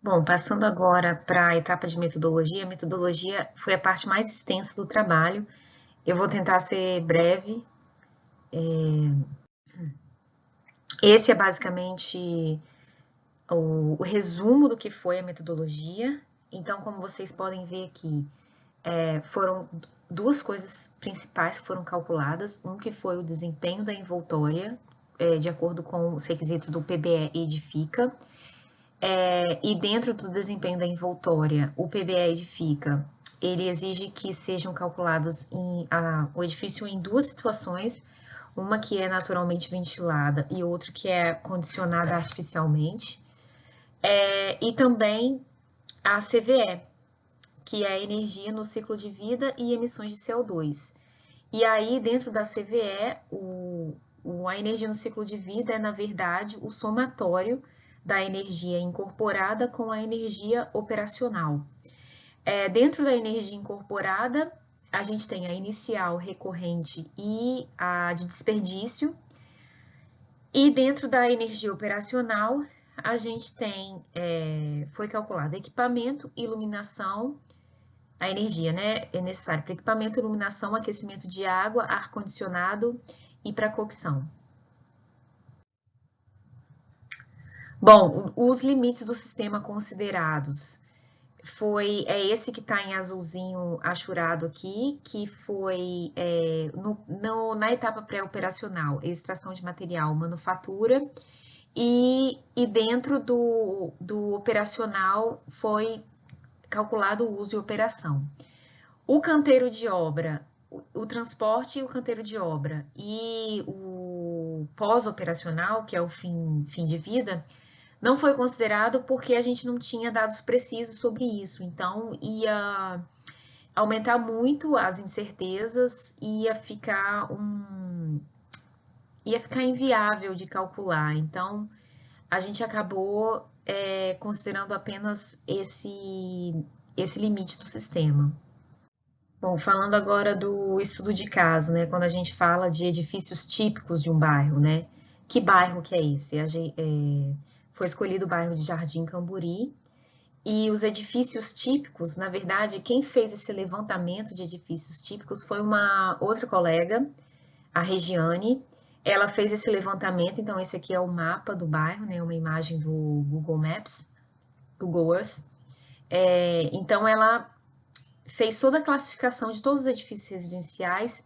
Bom, passando agora para a etapa de metodologia, a metodologia foi a parte mais extensa do trabalho. Eu vou tentar ser breve. Esse é basicamente o resumo do que foi a metodologia. Então, como vocês podem ver aqui, foram duas coisas principais que foram calculadas. Um que foi o desempenho da envoltória, de acordo com os requisitos do PBE Edifica. E dentro do desempenho da envoltória, o PBE Edifica, ele exige que sejam calculados o edifício em duas situações, uma que é naturalmente ventilada e outra que é condicionada artificialmente. E também a CVE, que é a energia no ciclo de vida e emissões de CO2. E aí, dentro da CVE, a energia no ciclo de vida é, na verdade, o somatório da energia incorporada com a energia operacional. Dentro da energia incorporada, a gente tem a inicial, recorrente e a de desperdício. E dentro da energia operacional, a gente tem, foi calculado equipamento, iluminação, a energia, né, é necessária para equipamento, iluminação, aquecimento de água, ar-condicionado e para cocção. Bom, os limites do sistema considerados é esse que está em azulzinho achurado aqui, que foi na etapa pré-operacional, extração de material, manufatura, e dentro do operacional foi calculado o uso e operação. O canteiro de obra, o transporte e o canteiro de obra e o pós-operacional, que é o fim de vida, não foi considerado porque a gente não tinha dados precisos sobre isso. Então, ia aumentar muito as incertezas e ia ficar inviável de calcular. Então, a gente acabou considerando apenas esse limite do sistema. Bom, falando agora do estudo de caso, né? Quando a gente fala de edifícios típicos de um bairro, né? Que bairro que é esse? Foi escolhido o bairro de Jardim Camburi. E os edifícios típicos, na verdade, quem fez esse levantamento de edifícios típicos foi uma outra colega, a Regiane. Ela fez esse levantamento, então esse aqui é o mapa do bairro, né? Uma imagem do Google Maps, Google Earth. Então ela fez toda a classificação de todos os edifícios residenciais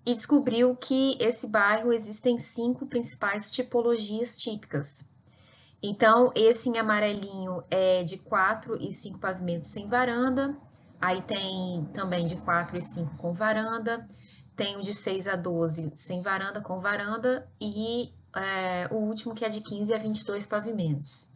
e descobriu que esse bairro existem 5 principais tipologias típicas. Então, esse em amarelinho é de 4 e 5 pavimentos sem varanda, aí tem também de 4 e 5 com varanda, tem o de 6 a 12 sem varanda, com varanda, e o último que é de 15 a 22 pavimentos.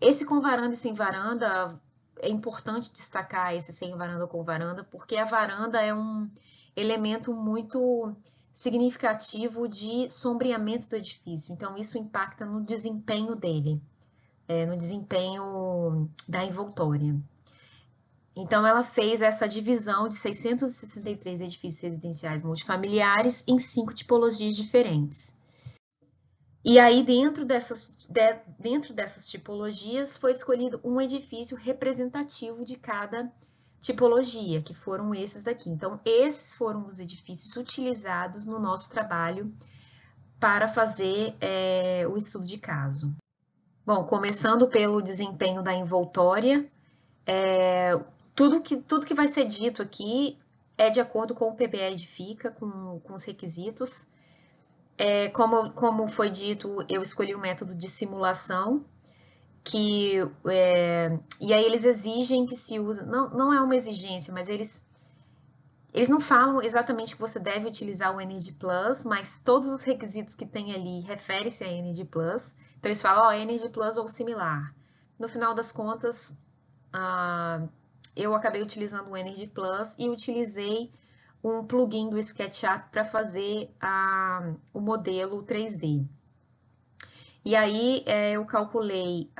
Esse com varanda e sem varanda, é importante destacar esse sem varanda ou com varanda, porque a varanda é um elemento muito significativo de sombreamento do edifício. Então, isso impacta no desempenho dele, no desempenho da envoltória. Então, ela fez essa divisão de 663 edifícios residenciais multifamiliares em 5 tipologias diferentes. E aí, dentro dessas tipologias, foi escolhido um edifício representativo de cada tipologia, que foram esses daqui. Então, esses foram os edifícios utilizados no nosso trabalho para fazer o estudo de caso. Bom, começando pelo desempenho da envoltória, tudo que vai ser dito aqui é de acordo com o PBE Edifica, com os requisitos. Como foi dito, eu escolhi o método de simulação, e aí eles exigem que se use, não é uma exigência, mas eles não falam exatamente que você deve utilizar o Energy Plus, mas todos os requisitos que tem ali referem-se a Energy Plus. Então eles falam, Energy Plus ou similar. No final das contas, eu acabei utilizando o Energy Plus e utilizei um plugin do SketchUp para fazer o modelo 3D. E aí eu calculei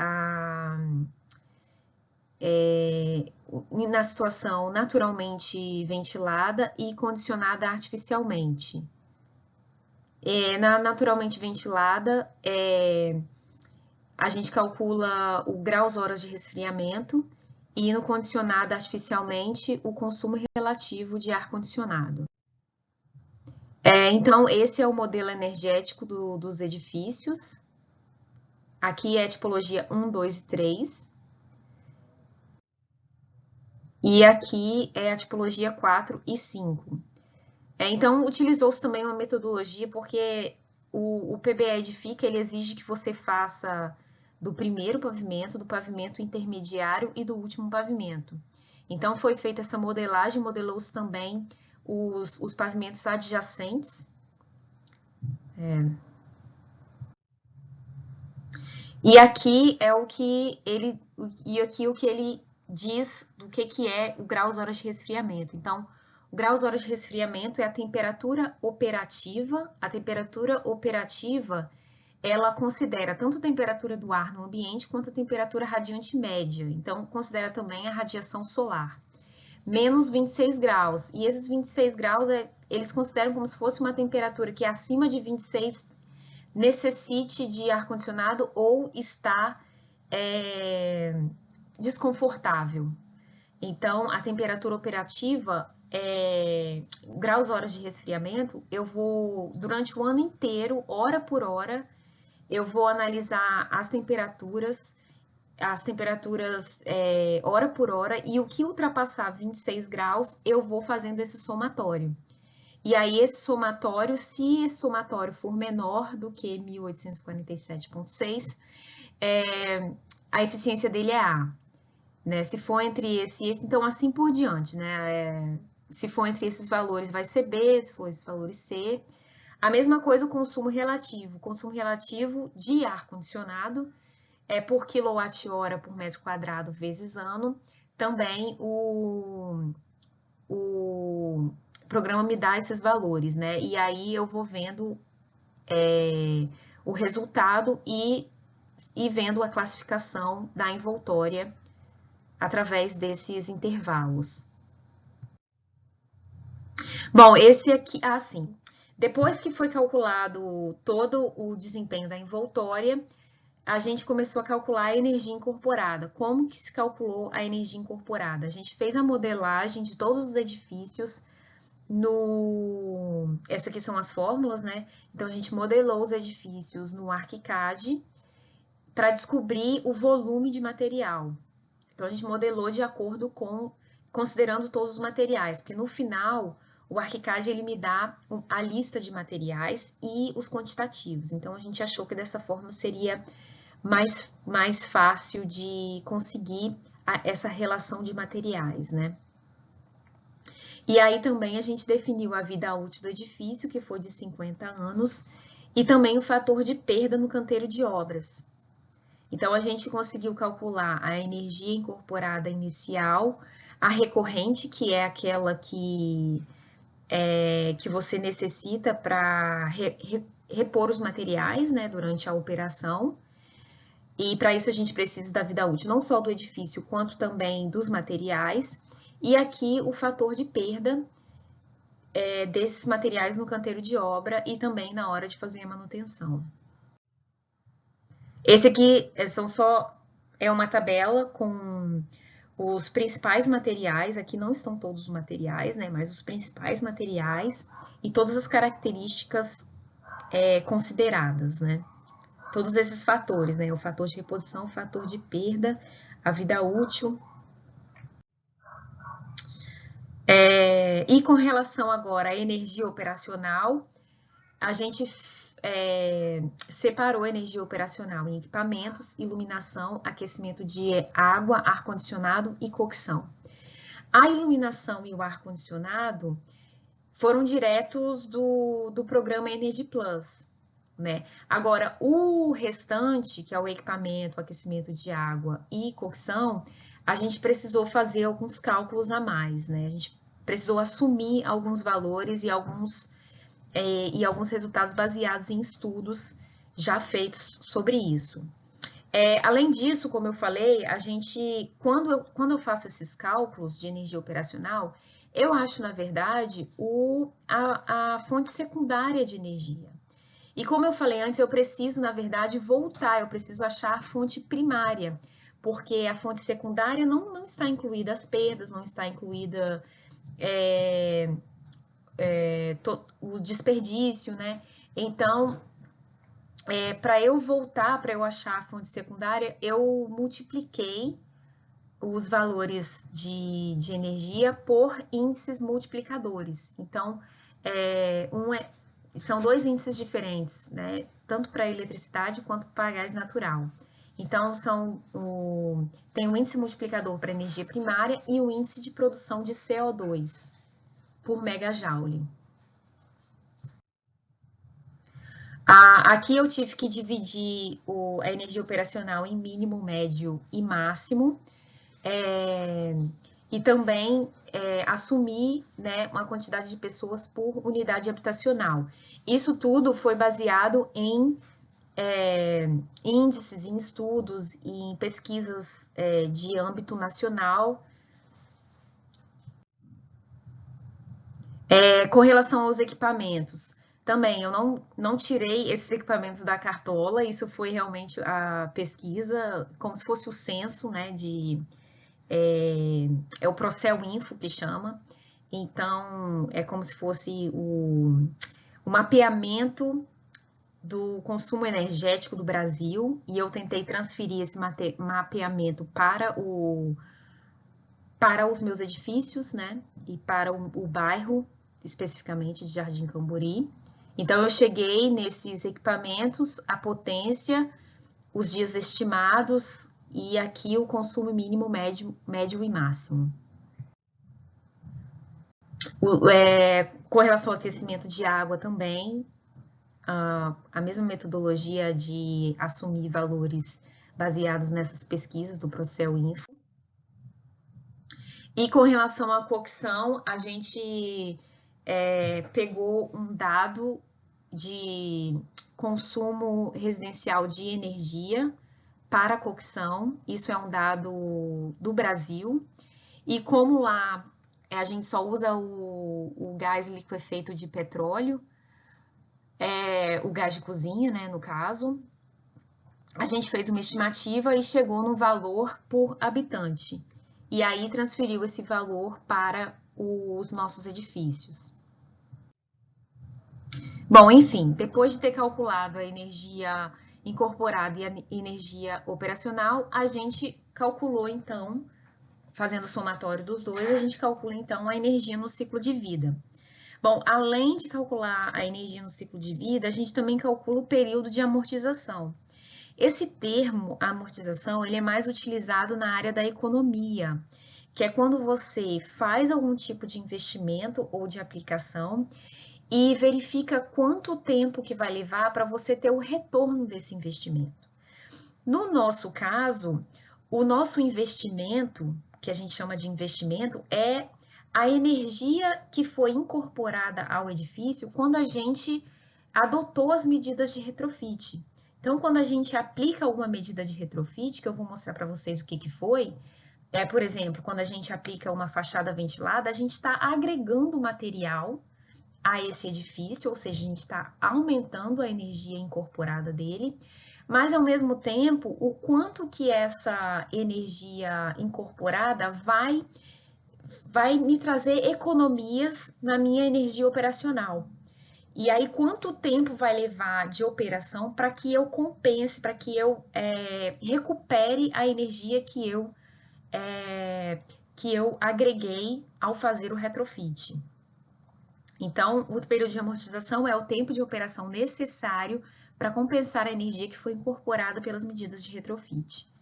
na situação naturalmente ventilada e condicionada artificialmente. Na naturalmente ventilada, a gente calcula o graus horas de resfriamento e no condicionado artificialmente o consumo relativo de ar-condicionado. Então, esse é o modelo energético dos edifícios. Aqui é a tipologia 1, 2 e 3. E aqui é a tipologia 4 e 5. Então, utilizou-se também uma metodologia, porque o PBE Edifica, ele exige que você faça do primeiro pavimento, do pavimento intermediário e do último pavimento. Então, foi feita essa modelagem, modelou-se também os pavimentos adjacentes. E aqui é o que ele diz do que é o graus horas de resfriamento. Então, o graus horas de resfriamento é a temperatura operativa. A temperatura operativa, ela considera tanto a temperatura do ar no ambiente quanto a temperatura radiante média. Então, considera também a radiação solar. Menos 26 graus. E esses 26 graus, eles consideram como se fosse uma temperatura que acima de 26 necessite de ar-condicionado ou está desconfortável. Então, a temperatura operativa, graus horas de resfriamento, eu vou, durante o ano inteiro, hora por hora, eu vou analisar as temperaturas hora por hora, e o que ultrapassar 26 graus, eu vou fazendo esse somatório. E aí, esse somatório, se esse somatório for menor do que 1847,6, a eficiência dele é A. Né? Se for entre esse e esse, então assim por diante. Né? Se for entre esses valores, vai ser B, se for esses valores, C. A mesma coisa o consumo relativo. O consumo relativo de ar-condicionado é por quilowatt-hora por metro quadrado vezes ano. Também o programa me dá esses valores, né? E aí eu vou vendo o resultado e vendo a classificação da envoltória através desses intervalos. Bom, esse aqui, assim, depois que foi calculado todo o desempenho da envoltória, a gente começou a calcular a energia incorporada. Como que se calculou a energia incorporada? A gente fez a modelagem de todos os edifícios Essas aqui são as fórmulas, né? Então, a gente modelou os edifícios no ArchiCAD para descobrir o volume de material. Então, a gente modelou de acordo com, considerando todos os materiais, porque no final, o ArchiCAD ele me dá a lista de materiais e os quantitativos. Então, a gente achou que dessa forma seria mais fácil de conseguir essa relação de materiais, né? E aí também a gente definiu a vida útil do edifício, que foi de 50 anos, e também o fator de perda no canteiro de obras. Então, a gente conseguiu calcular a energia incorporada inicial, a recorrente, que é aquela que você necessita para repor os materiais, né, durante a operação. E para isso a gente precisa da vida útil, não só do edifício, quanto também dos materiais. E aqui o fator de perda desses materiais no canteiro de obra e também na hora de fazer a manutenção. Esse aqui é uma tabela com os principais materiais. Aqui não estão todos os materiais, né, mas os principais materiais e todas as características consideradas, né? Todos esses fatores, né? O fator de reposição, o fator de perda, a vida útil. E com relação agora à energia operacional, a gente separou a energia operacional em equipamentos, iluminação, aquecimento de água, ar-condicionado e cocção. A iluminação e o ar-condicionado foram diretos do programa Energy Plus, né? Agora, o restante, que é o equipamento, aquecimento de água e cocção, a gente precisou fazer alguns cálculos a mais, né? A gente precisou assumir alguns valores e alguns resultados baseados em estudos já feitos sobre isso. Além disso, como eu falei, a gente, quando eu faço esses cálculos de energia operacional, eu acho, na verdade, a fonte secundária de energia. E como eu falei antes, eu preciso, na verdade, voltar, eu preciso achar a fonte primária, porque a fonte secundária não está incluída as perdas, não está incluída o desperdício, né? Então, para eu voltar, para eu achar a fonte secundária, eu multipliquei os valores de energia por índices multiplicadores. Então, são dois índices diferentes, né? Tanto para a eletricidade quanto para gás natural. Então, tem o índice multiplicador para energia primária e o índice de produção de CO2 por megajoule. Aqui eu tive que dividir a energia operacional em mínimo, médio e máximo. E também assumir, né, uma quantidade de pessoas por unidade habitacional. Isso tudo foi baseado em índices, em estudos e em pesquisas de âmbito nacional. Com relação aos equipamentos, também eu não tirei esses equipamentos da cartola, isso foi realmente a pesquisa, como se fosse o censo, né, é o Procelinfo que chama, então é como se fosse o mapeamento do consumo energético do Brasil, e eu tentei transferir esse mapeamento para os meus edifícios, né, e para o bairro, especificamente de Jardim Camburi. Então, eu cheguei nesses equipamentos, a potência, os dias estimados e aqui o consumo mínimo, médio e máximo. Com relação ao aquecimento de água também, a mesma metodologia de assumir valores baseados nessas pesquisas do Procelinfo. E com relação à cocção, a gente pegou um dado de consumo residencial de energia para a cocção, isso é um dado do Brasil, e como lá a gente só usa o gás liquefeito de petróleo, o gás de cozinha, né, no caso, a gente fez uma estimativa e chegou no valor por habitante. E aí transferiu esse valor para os nossos edifícios. Bom, enfim, depois de ter calculado a energia incorporada e a energia operacional, a gente calculou então, fazendo o somatório dos dois, a gente calcula então a energia no ciclo de vida. Bom, além de calcular a energia no ciclo de vida, a gente também calcula o período de amortização. Esse termo, amortização, ele é mais utilizado na área da economia, que é quando você faz algum tipo de investimento ou de aplicação e verifica quanto tempo que vai levar para você ter o retorno desse investimento. No nosso caso, o nosso investimento, que a gente chama de investimento, é a energia que foi incorporada ao edifício quando a gente adotou as medidas de retrofit. Então, quando a gente aplica alguma medida de retrofit, que eu vou mostrar para vocês o que foi, por exemplo, quando a gente aplica uma fachada ventilada, a gente está agregando material a esse edifício, ou seja, a gente está aumentando a energia incorporada dele, mas ao mesmo tempo, o quanto que essa energia incorporada vai me trazer economias na minha energia operacional. E aí, quanto tempo vai levar de operação para que eu compense, para que eu recupere a energia que eu agreguei ao fazer o retrofit. Então, o período de amortização é o tempo de operação necessário para compensar a energia que foi incorporada pelas medidas de retrofit.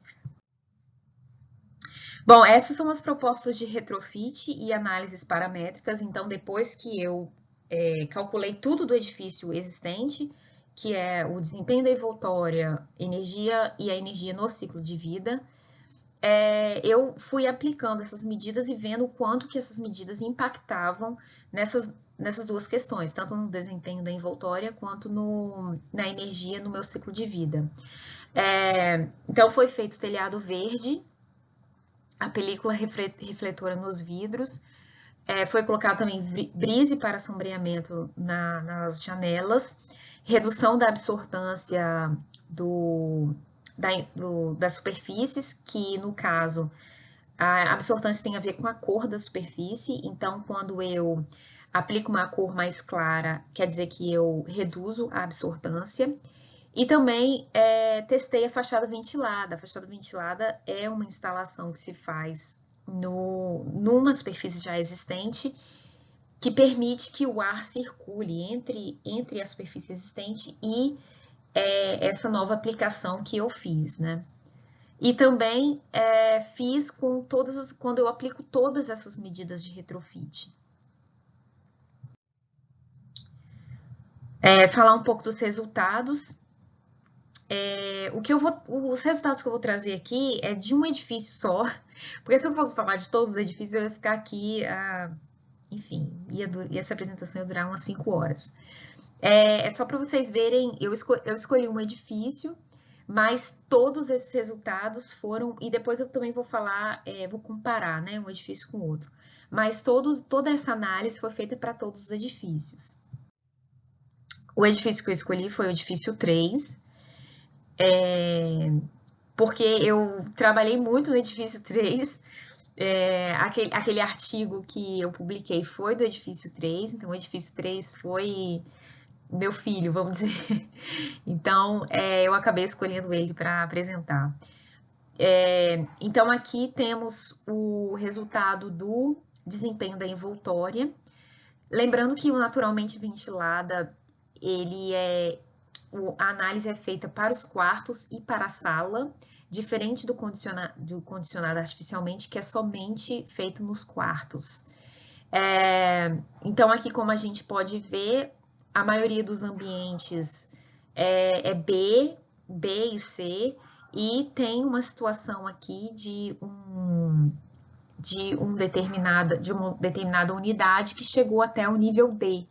Bom, essas são as propostas de retrofit e análises paramétricas. Então, depois que eu calculei tudo do edifício existente, que é o desempenho da envoltória, energia e a energia no ciclo de vida, eu fui aplicando essas medidas e vendo o quanto que essas medidas impactavam nessas duas questões, tanto no desempenho da envoltória quanto na energia no meu ciclo de vida. Então, foi feito telhado verde, a película refletora nos vidros, foi colocado também brise para sombreamento nas janelas, redução da absortância das superfícies, que no caso a absortância tem a ver com a cor da superfície, então quando eu aplico uma cor mais clara, quer dizer que eu reduzo a absortância. E também testei a fachada ventilada. A fachada ventilada é uma instalação que se faz numa superfície já existente, que permite que o ar circule entre a superfície existente e essa nova aplicação que eu fiz, né? E também fiz quando eu aplico todas essas medidas de retrofit. Falar um pouco dos resultados. Os resultados que eu vou trazer aqui é de um edifício só, porque se eu fosse falar de todos os edifícios, eu ia ficar aqui, enfim, essa apresentação ia durar umas 5 horas. É só para vocês verem, eu escolhi um edifício, mas todos esses resultados foram, e depois eu também vou falar, vou comparar, né, um edifício com outro, mas toda essa análise foi feita para todos os edifícios. O edifício que eu escolhi foi o edifício 3, porque eu trabalhei muito no edifício 3, aquele artigo que eu publiquei foi do edifício 3, então o edifício 3 foi meu filho, vamos dizer. Então, eu acabei escolhendo ele para apresentar. Então, aqui temos o resultado do desempenho da envoltória. Lembrando que o naturalmente ventilada, a análise é feita para os quartos e para a sala, diferente do condicionado artificialmente, que é somente feito nos quartos. Então, aqui, como a gente pode ver, a maioria dos ambientes é B e C, e tem uma situação aqui de uma determinada unidade que chegou até o nível D,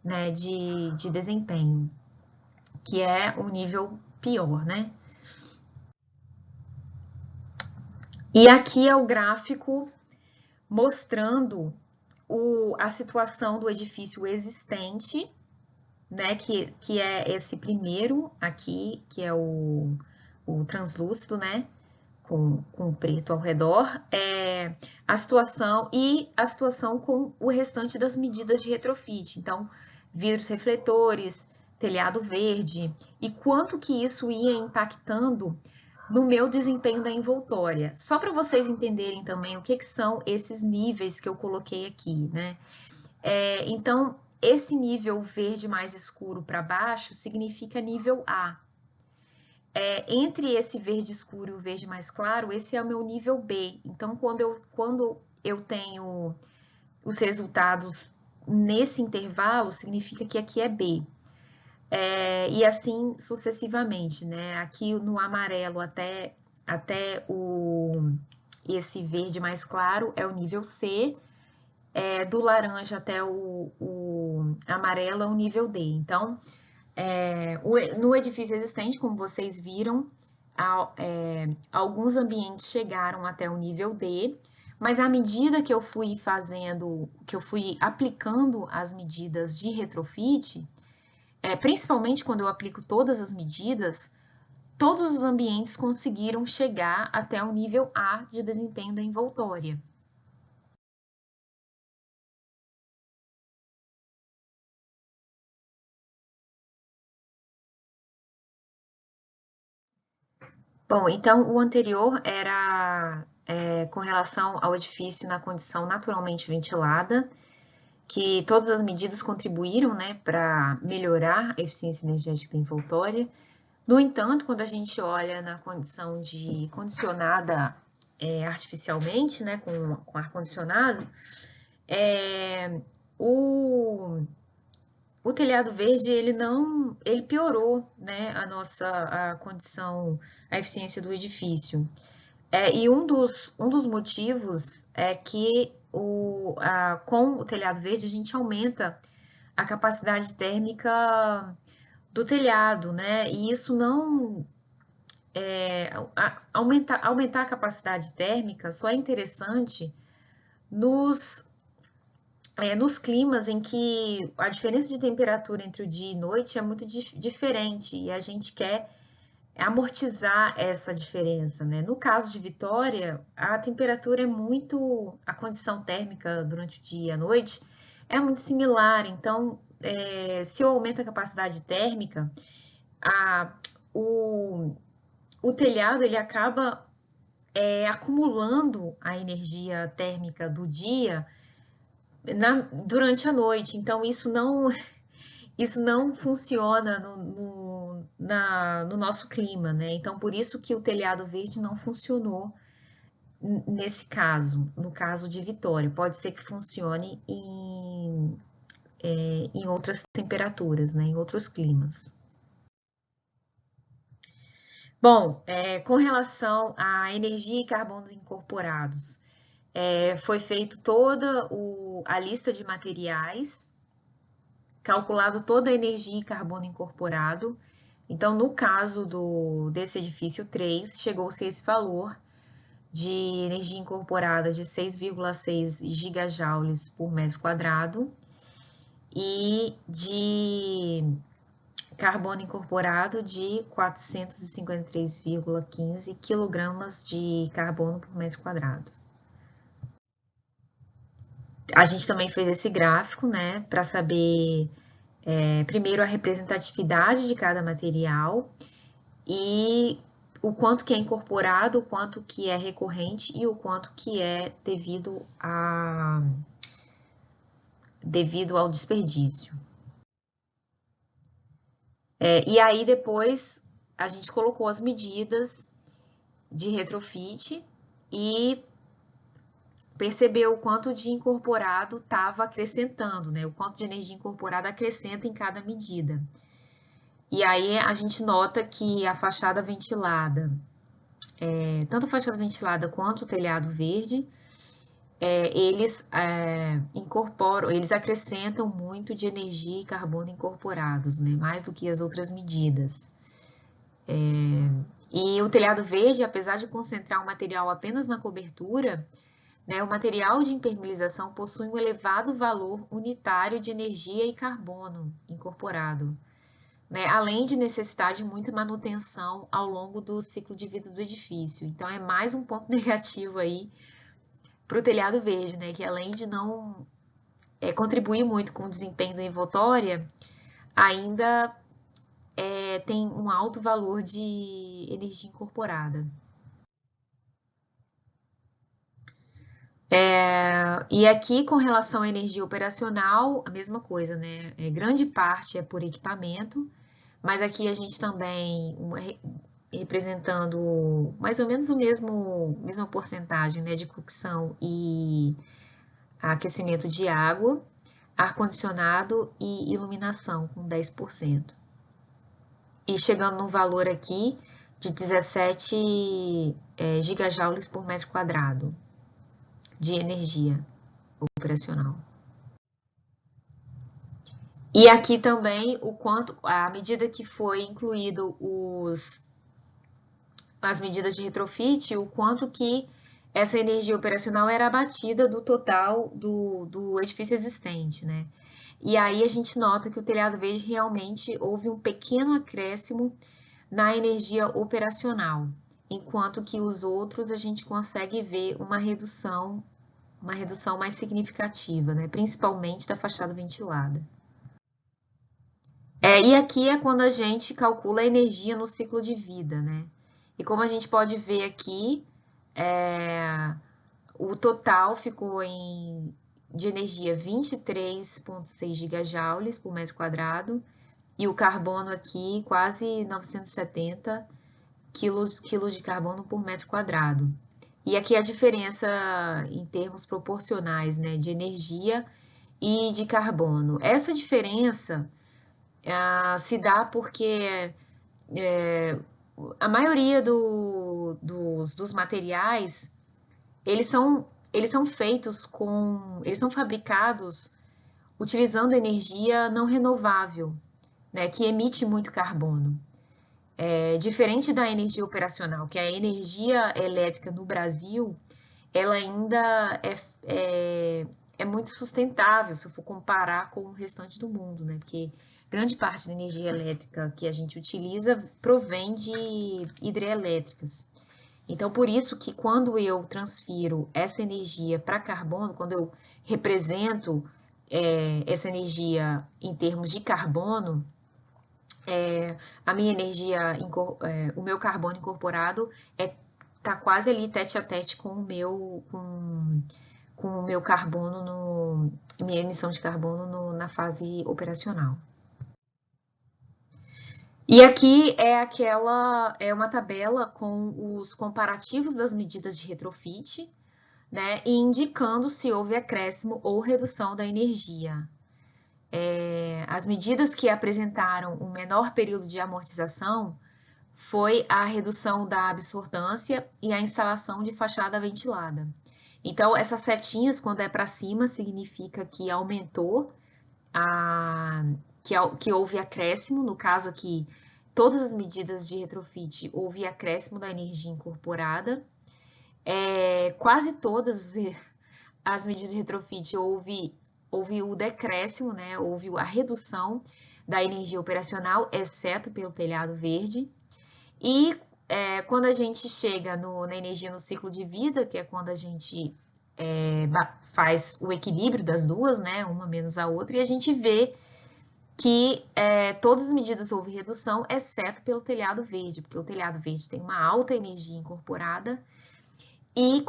né, de desempenho, que é o nível pior, né? E aqui é o gráfico mostrando a situação do edifício existente, né, que é esse primeiro aqui, que é o translúcido, né, com preto ao redor, a situação com o restante das medidas de retrofit. Então, vidros refletores, telhado verde, e quanto que isso ia impactando no meu desempenho da envoltória. Só para vocês entenderem também o que são esses níveis que eu coloquei aqui, né? Então, esse nível verde mais escuro para baixo significa nível A. Entre esse verde escuro e o verde mais claro, esse é o meu nível B. Então, quando eu tenho os resultados nesse intervalo, significa que aqui é B. E assim sucessivamente, né? Aqui no amarelo até esse verde mais claro é o nível C, do laranja até o amarelo é o nível D. Então, no edifício existente, como vocês viram, alguns ambientes chegaram até o nível D, mas à medida que eu fui aplicando as medidas de retrofit, principalmente quando eu aplico todas as medidas, todos os ambientes conseguiram chegar até o nível A de desempenho da envoltória. Bom, então o anterior era com relação ao edifício na condição naturalmente ventilada, que todas as medidas contribuíram, né, para melhorar a eficiência energética da envoltória. No entanto, quando a gente olha na condição de condicionada artificialmente, né, com ar-condicionado, o telhado verde ele piorou, né, a condição, a eficiência do edifício. E um dos motivos é que com o telhado verde a gente aumenta a capacidade térmica do telhado, né? E isso não aumentar a capacidade térmica só é interessante nos nos climas em que a diferença de temperatura entre o dia e noite é muito diferente e a gente quer amortizar essa diferença, né? No caso de Vitória, a temperatura é muito, a condição térmica durante o dia e a noite é muito similar, então se eu aumento a capacidade térmica, a, o, o telhado ele acaba acumulando a energia térmica do dia durante a noite. Então isso não funciona no nosso clima, né? Então por isso que o telhado verde não funcionou nesse caso, no caso de Vitória. Pode ser que funcione em outras temperaturas, né? Em outros climas. Bom, com relação à energia e carbonos incorporados, foi feito toda a lista de materiais, calculado toda a energia e carbono incorporado. Então, no caso desse edifício 3, chegou-se a esse valor de energia incorporada de 6,6 gigajoules por metro quadrado e de carbono incorporado de 453,15 quilogramas de carbono por metro quadrado. A gente também fez esse gráfico, né, para saber primeiro a representatividade de cada material e o quanto que é incorporado, o quanto que é recorrente e o quanto que é devido ao desperdício. E aí depois a gente colocou as medidas de retrofit e percebeu o quanto de incorporado estava acrescentando, né? O quanto de energia incorporada acrescenta em cada medida. E aí a gente nota que a fachada ventilada, tanto a fachada ventilada quanto o telhado verde, eles incorporam, eles acrescentam muito de energia e carbono incorporados, né? Mais do que as outras medidas. E o telhado verde, apesar de concentrar o material apenas na cobertura, né, o material de impermeabilização possui um elevado valor unitário de energia e carbono incorporado, né, além de necessitar de muita manutenção ao longo do ciclo de vida do edifício. Então, é mais um ponto negativo aí para o telhado verde, né, que além de não contribuir muito com o desempenho da envoltória, ainda tem um alto valor de energia incorporada. E aqui, com relação à energia operacional, a mesma coisa, né? Grande parte é por equipamento, mas aqui a gente também, representando mais ou menos mesma porcentagem, né, de cocção e aquecimento de água, ar-condicionado e iluminação, com 10%. E chegando num valor aqui de 17 gigajoules por metro quadrado de energia operacional. E aqui também o quanto, à medida que foi incluído as medidas de retrofit, o quanto que essa energia operacional era abatida do total do edifício existente, né? E aí a gente nota que o telhado verde realmente houve um pequeno acréscimo na energia operacional, enquanto que os outros a gente consegue ver uma redução mais significativa, né? Principalmente da fachada ventilada. E aqui é quando a gente calcula a energia no ciclo de vida, né? E como a gente pode ver aqui, o total ficou de energia 23,6 gigajoules por metro quadrado e o carbono aqui quase 970 quilos de carbono por metro quadrado. E aqui a diferença em termos proporcionais, né, de energia e de carbono. Essa diferença se dá porque a maioria dos materiais, eles são feitos eles são fabricados utilizando energia não renovável, né, que emite muito carbono. Diferente da energia operacional, que a energia elétrica no Brasil, ela ainda é muito sustentável se eu for comparar com o restante do mundo, né? Porque grande parte da energia elétrica que a gente utiliza provém de hidrelétricas. Então, por isso que quando eu transfiro essa energia para carbono, quando eu represento essa energia em termos de carbono, a minha energia, o meu carbono incorporado está quase ali tete a tete com o meu carbono, minha emissão de carbono na fase operacional. E aqui é uma tabela com os comparativos das medidas de retrofit, né, e indicando se houve acréscimo ou redução da energia. As medidas que apresentaram um menor período de amortização foi a redução da absortância e a instalação de fachada ventilada. Então, essas setinhas, quando é para cima, significa que aumentou, que houve acréscimo. No caso aqui, todas as medidas de retrofit, houve acréscimo da energia incorporada. Quase todas as medidas de retrofit houve o decréscimo, né? Houve a redução da energia operacional, exceto pelo telhado verde. E quando a gente chega na energia no ciclo de vida, que é quando a gente faz o equilíbrio das duas, né, uma menos a outra, e a gente vê que todas as medidas houve redução, exceto pelo telhado verde, porque o telhado verde tem uma alta energia incorporada e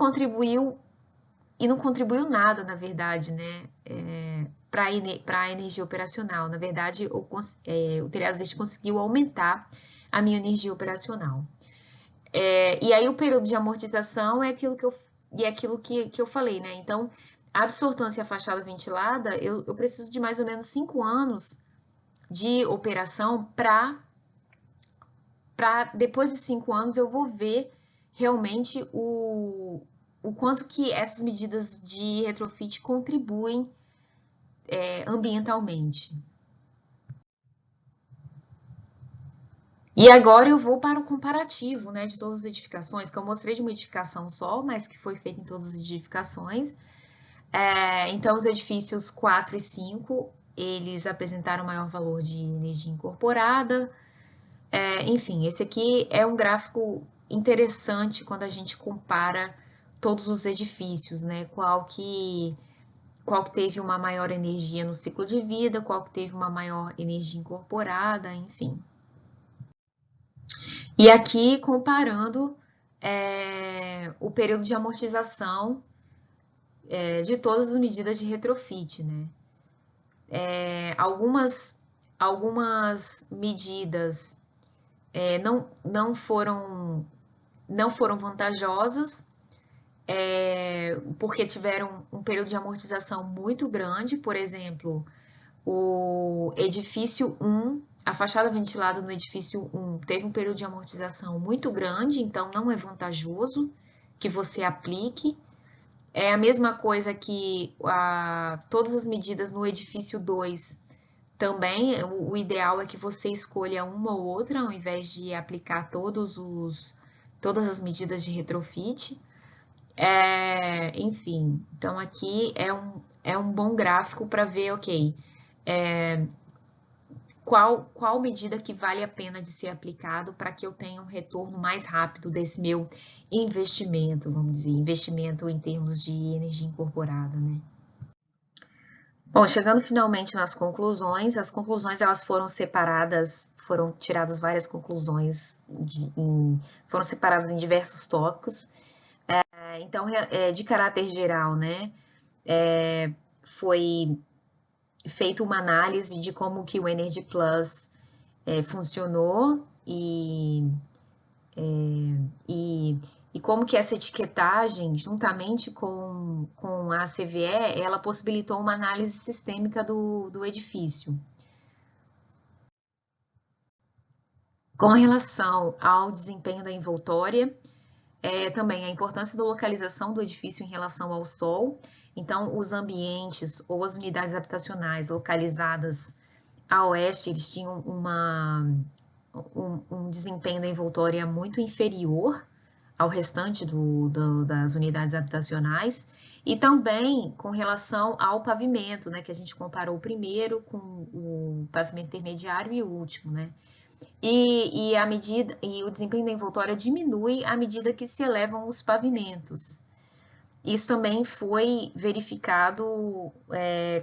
não contribuiu nada, na verdade, né, para a energia operacional. Na verdade, o telhado verde conseguiu aumentar a minha energia operacional. E aí o período de amortização é aquilo que eu falei, né? Então, a absortância e a fachada ventilada, eu preciso de mais ou menos 5 anos de operação para depois de 5 anos eu vou ver realmente o quanto que essas medidas de retrofit contribuem ambientalmente. E agora eu vou para o comparativo, né, de todas as edificações, que eu mostrei de uma edificação só, mas que foi feita em todas as edificações. Então, os edifícios 4 e 5, eles apresentaram maior valor de energia incorporada. Enfim, esse aqui é um gráfico interessante quando a gente compara todos os edifícios, né? Qual que teve uma maior energia no ciclo de vida, qual que teve uma maior energia incorporada, enfim. E aqui comparando o período de amortização de todas as medidas de retrofit, né? Algumas medidas não foram vantajosas, porque tiveram um período de amortização muito grande. Por exemplo, o edifício 1, a fachada ventilada no edifício 1 teve um período de amortização muito grande, então não é vantajoso que você aplique. É a mesma coisa que todas as medidas no edifício 2 também. O ideal é que você escolha uma ou outra, ao invés de aplicar todas as medidas de retrofit. Enfim, então aqui é um bom gráfico para ver, ok, qual medida que vale a pena de ser aplicado para que eu tenha um retorno mais rápido desse meu investimento, vamos dizer, investimento em termos de energia incorporada, né? Bom, chegando finalmente nas conclusões, as conclusões elas foram separadas, foram tiradas várias conclusões, foram separadas em diversos tópicos. Então, de caráter geral, né, foi feita uma análise de como que o Energy Plus funcionou e como que essa etiquetagem, juntamente com a CVE, ela possibilitou uma análise sistêmica do edifício. Com relação ao desempenho da envoltória, também a importância da localização do edifício em relação ao sol. Então, os ambientes ou as unidades habitacionais localizadas a oeste, eles tinham um desempenho da envoltória muito inferior ao restante das unidades habitacionais. E também com relação ao pavimento, né, que a gente comparou o primeiro com o pavimento intermediário e o último, né? E o desempenho da envoltória diminui à medida que se elevam os pavimentos. Isso também foi verificado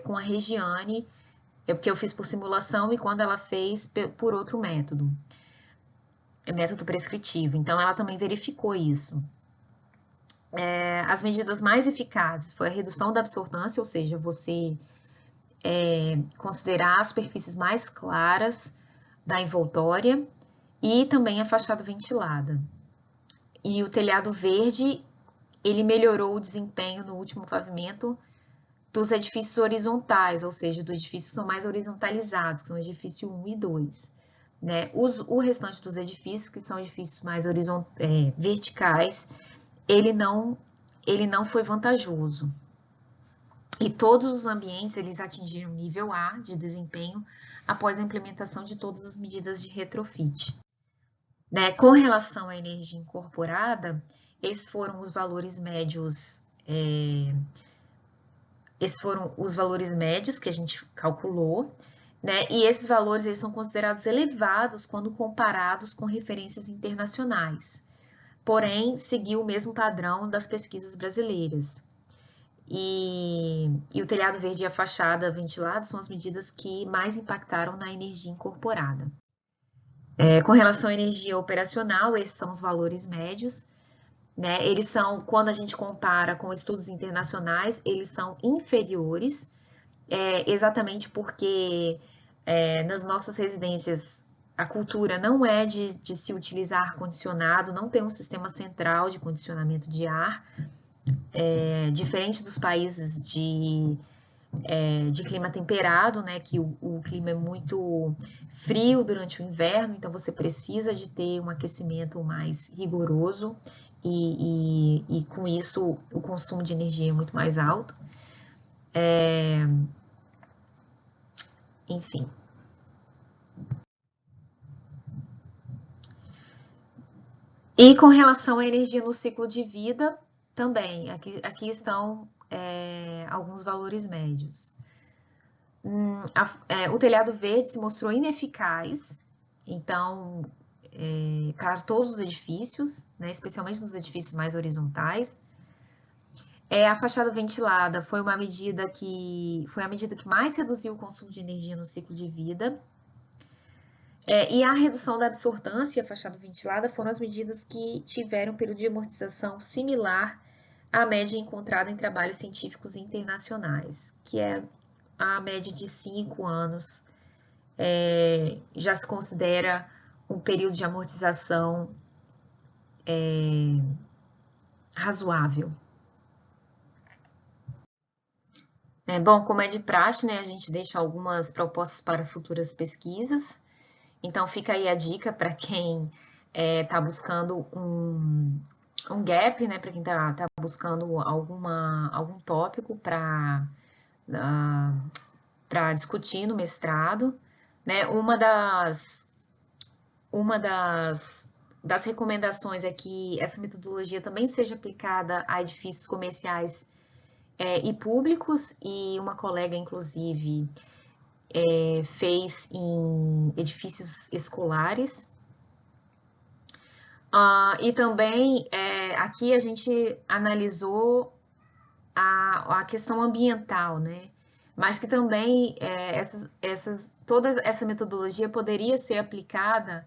com a Regiane, porque eu fiz por simulação e quando ela fez por outro método, método prescritivo. Então, ela também verificou isso. As medidas mais eficazes foi a redução da absortância, ou seja, você considerar as superfícies mais claras da envoltória e também a fachada ventilada. E o telhado verde, ele melhorou o desempenho no último pavimento dos edifícios horizontais, ou seja, do edifício que são mais horizontalizados, que são o edifício 1 e 2. Né? O restante dos edifícios, que são edifícios mais verticais, ele não foi vantajoso. E todos os ambientes eles atingiram nível A de desempenho após a implementação de todas as medidas de retrofit. Né? Com relação à energia incorporada, esses foram os valores médios. Esses foram os valores médios que a gente calculou, né? E esses valores eles são considerados elevados quando comparados com referências internacionais. Porém, seguiu o mesmo padrão das pesquisas brasileiras. E o telhado verde e a fachada ventilada são as medidas que mais impactaram na energia incorporada. Com relação à energia operacional, esses são os valores médios. Né? Eles são, quando a gente compara com estudos internacionais, eles são inferiores, exatamente porque nas nossas residências a cultura não é de se utilizar ar-condicionado, não tem um sistema central de condicionamento de ar, diferente dos países de clima temperado, né, que o clima é muito frio durante o inverno, então você precisa de ter um aquecimento mais rigoroso e com isso o consumo de energia é muito mais alto. Enfim. E com relação à energia no ciclo de vida, também, aqui estão alguns valores médios. O telhado verde se mostrou ineficaz, então, para todos os edifícios, né, especialmente nos edifícios mais horizontais. A fachada ventilada foi a medida que mais reduziu o consumo de energia no ciclo de vida. E a redução da absortância e a fachada ventilada foram as medidas que tiveram um período de amortização similar à média encontrada em trabalhos científicos internacionais, que é a média de 5 anos. Já se considera um período de amortização razoável. Bom, como é de praxe, né, a gente deixa algumas propostas para futuras pesquisas. Então, fica aí a dica para quem está buscando um gap, né, para quem está buscando algum tópico para discutir no mestrado. Né? Uma das recomendações é que essa metodologia também seja aplicada a edifícios comerciais e públicos, e uma colega, inclusive, fez em edifícios escolares. E também, aqui a gente analisou a questão ambiental, né? Mas que também toda essa metodologia poderia ser aplicada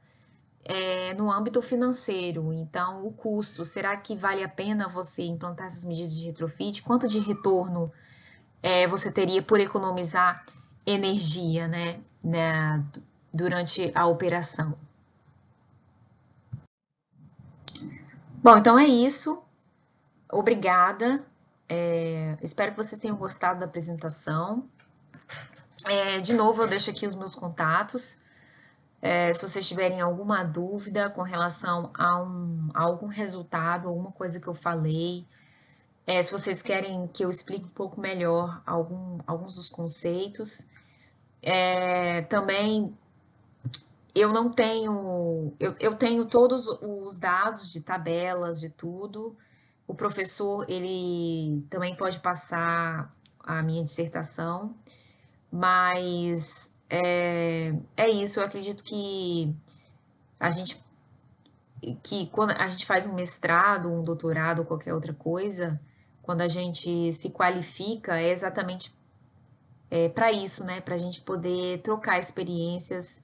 no âmbito financeiro. Então, o custo, será que vale a pena você implantar essas medidas de retrofit? Quanto de retorno você teria por economizar energia, né, durante a operação? Bom, então é isso. Obrigada. Espero que vocês tenham gostado da apresentação. De novo, eu deixo aqui os meus contatos. Se vocês tiverem alguma dúvida com relação a algum resultado, alguma coisa que eu falei, se vocês querem que eu explique um pouco melhor alguns dos conceitos. Também eu não tenho, eu tenho todos os dados de tabelas, de tudo, o professor, ele também pode passar a minha dissertação, mas é isso, eu acredito a gente, que quando a gente faz um mestrado, um doutorado ou qualquer outra coisa, quando a gente se qualifica, é exatamente para isso, né? Para a gente poder trocar experiências,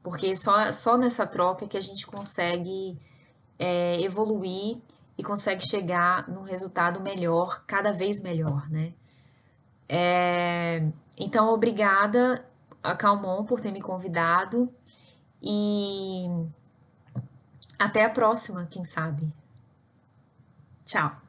porque só nessa troca que a gente consegue evoluir e consegue chegar num resultado melhor, cada vez melhor, né? Então, obrigada a Calmon por ter me convidado e até a próxima, quem sabe. Tchau!